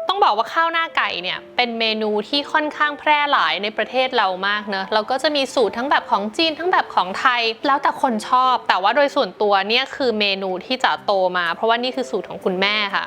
ต้องบอกว่าข้าวหน้าไก่เนี่ยเป็นเมนูที่ค่อนข้างแพร่หลายในประเทศเรามากเนอะเราก็จะมีสูตรทั้งแบบของจีนทั้งแบบของไทยแล้วแต่คนชอบแต่ว่าโดยส่วนตัวเนี่ยคือเมนูที่จะโตมาเพราะว่านี่คือสูตรของคุณแม่ค่ะ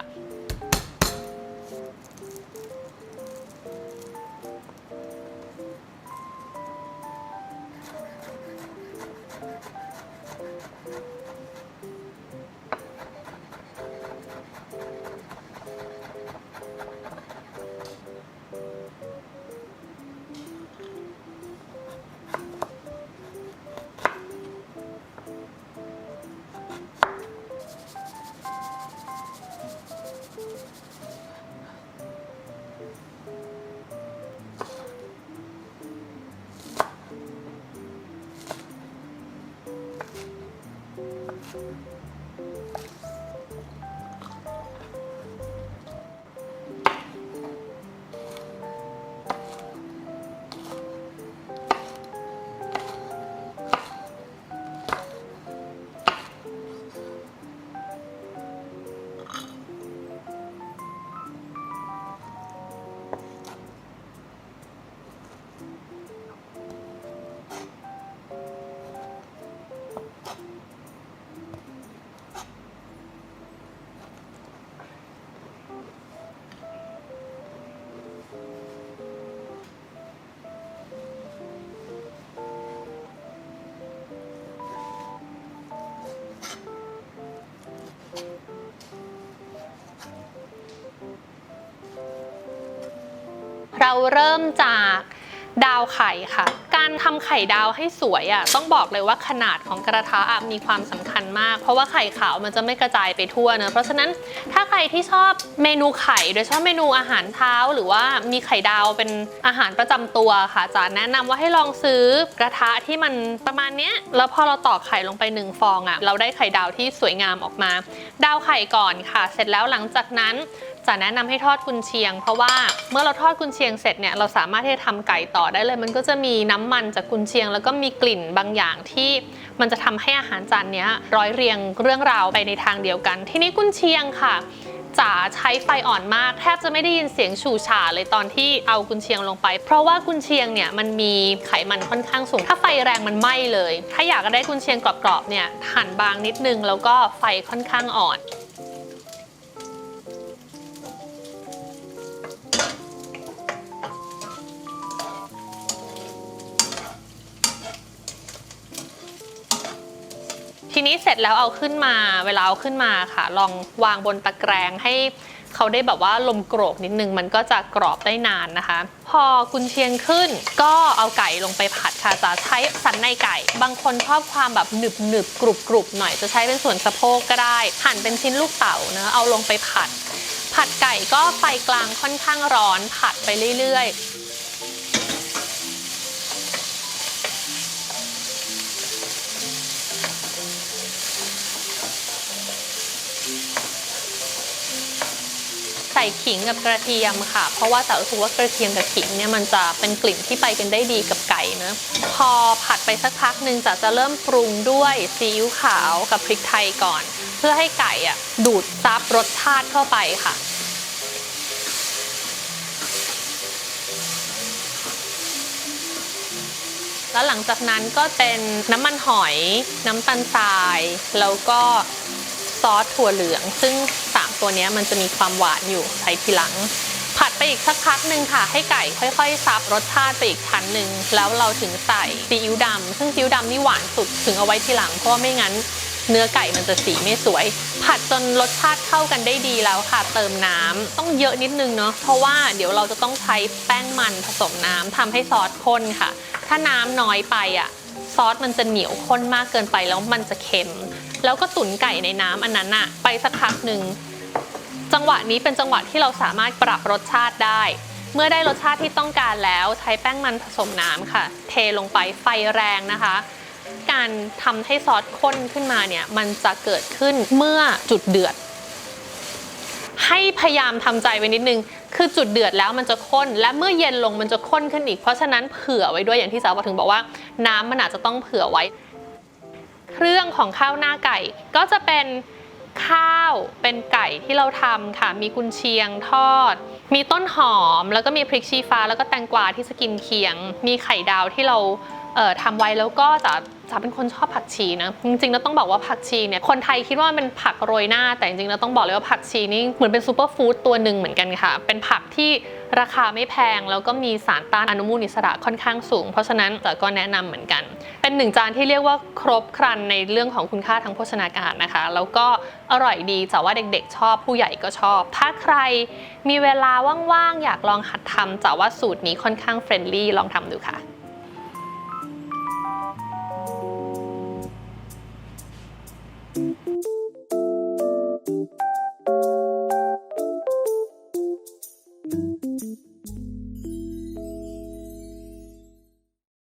เราเริ่มจากดาวไข่ค่ะการทำไข่ดาวให้สวยต้องบอกเลยว่าขนาดของกระทะมีความสำคัญมากเพราะว่าไข่ขาวมันจะไม่กระจายไปทั่วเนอะเพราะฉะนั้นถ้าใครที่ชอบเมนูไข่โดยเฉพาะเมนูอาหารเช้าหรือว่ามีไข่ดาวเป็นอาหารประจำตัวค่ะจะแนะนำว่าให้ลองซื้อกระทะที่มันประมาณนี้แล้วพอเราตอกไข่ลงไป1 ฟองเราได้ไข่ดาวที่สวยงามออกมาดาวไข่ก่อนค่ะเสร็จแล้วหลังจากนั้นจะแนะนำให้ทอดกุนเชียงเพราะว่าเมื่อเราทอดกุนเชียงเสร็จเนี่ยเราสามารถที่จะทำไก่ต่อได้เลยมันก็จะมีน้ำมันจากกุนเชียงแล้วก็มีกลิ่นบางอย่างที่มันจะทำให้อาหารจานนี้ร้อยเรียงเรื่องราวไปในทางเดียวกันทีนี้กุนเชียงค่ะจะใช้ไฟอ่อนมากแทบจะไม่ได้ยินเสียงฉู่ฉ่าเลยตอนที่เอากุนเชียงลงไปเพราะว่ากุนเชียงเนี่ยมันมีไขมันค่อนข้างสูงถ้าไฟแรงมันไหม้เลยถ้าอยากได้กุนเชียงกรอบๆเนี่ยหั่นบางนิดนึงแล้วก็ไฟค่อนข้างอ่อนทีนี้เสร็จแล้วเอาขึ้นมาเวลาเอาขึ้นมาค่ะลองวางบนตะแกรงให้เขาได้แบบว่าลมโกรกนิดนึงมันก็จะกรอบได้นานนะคะพอกุนเชียงขึ้นก็เอาไก่ลงไปผัดค่ะจะใช้สันในไก่บางคนชอบความแบบหนึบกรุบหน่อยจะใช้เป็นส่วนสะโพกก็ได้หั่นเป็นชิ้นลูกเต๋าเนะเอาลงไปผัดไก่ก็ไฟกลางค่อนข้างร้อนผัดไปเรื่อยๆใส่ขิงกับกระเทียมค่ะเพราะว่าแต่รู้สึกว่ากระเทียมกับขิงเนี่ยมันจะเป็นกลิ่นที่ไปกันได้ดีกับไก่เนอะพอผัดไปสักพักหนึ่งจะเริ่มปรุงด้วยซีอิ๊วขาวกับพริกไทยก่อนเพื่อให้ไก่ดูดซับรสชาติเข้าไปค่ะแล้วหลังจากนั้นก็เป็นน้ำมันหอยน้ำตาลทรายแล้วก็ซอสถั่วเหลืองซึ่ง3ตัวนี้มันจะมีความหวานอยู่ใช้ทีหลังผัดไปอีกสักพักหนึ่งค่ะให้ไก่ค่อยๆซับรสชาติไปอีกชั้นหนึ่งแล้วเราถึงใส่ซีอิ๊วดำซึ่งซีอิ๊วดำนี่หวานสุดถึงเอาไว้ทีหลังเพราะว่าไม่งั้นเนื้อไก่มันจะสีไม่สวยผัดจนรสชาติเข้ากันได้ดีแล้วค่ะเติมน้ำต้องเยอะนิดนึงเนาะเพราะว่าเดี๋ยวเราจะต้องใช้แป้งมันผสมน้ำทำให้ซอสข้นค่ะถ้าน้ำน้อยไปซอสมันจะเหนียวข้นมากเกินไปแล้วมันจะเค็มแล้วก็ตุ๋นไก่ในน้ำอันนั้นไปสักพักหนึ่งจังหวะนี้เป็นจังหวะที่เราสามารถปรับรสชาติได้เมื่อได้รสชาติที่ต้องการแล้วใช้แป้งมันผสมน้ำค่ะเทลงไปไฟแรงนะคะการทำให้ซอสข้นขึ้นมาเนี่ยมันจะเกิดขึ้นเมื่อจุดเดือดให้พยายามทำใจไว้นิดนึงคือจุดเดือดแล้วมันจะข้นและเมื่อเย็นลงมันจะข้นขึ้นอีกเพราะฉะนั้นเผื่อไว้ด้วยอย่างที่สาวถึงบอกว่าน้ำมันอาจจะต้องเผื่อไว้เครื่องของข้าวหน้าไก่ก็จะเป็น ข้าวเป็นไก่ที่เราทำค่ะมีกุนเชียงทอดมีต้นหอมแล้วก็มีพริกชี้ฟ้าแล้วก็แตงกวาที่จะกินเคียงมีไข่ดาวที่เราทำไว้แล้วก็จะเป็นคนชอบผักชีนะจริงๆแล้วต้องบอกว่าผักชีเนี่ยคนไทยคิดว่ามันเป็นผักโรยหน้าแต่จริงๆแล้วต้องบอกเลยว่าผักชีนี่เหมือนเป็นซูเปอร์ฟู้ดตัวหนึ่งเหมือนกันค่ะเป็นผักที่ราคาไม่แพงแล้วก็มีสารต้านอนุมูลอิสระค่อนข้างสูงเพราะฉะนั้นแต่ก็แนะนำเหมือนกันเป็น1 จานที่เรียกว่าครบครันในเรื่องของคุณค่าทางโภชนาการนะคะแล้วก็อร่อยดีแต่ว่าเด็กๆชอบผู้ใหญ่ก็ชอบถ้าใครมีเวลาว่างๆอยากลองหัดทำแต่ว่าสูตรนี้ค่อนข้างเฟรนลี่ลองทำดูค่ะ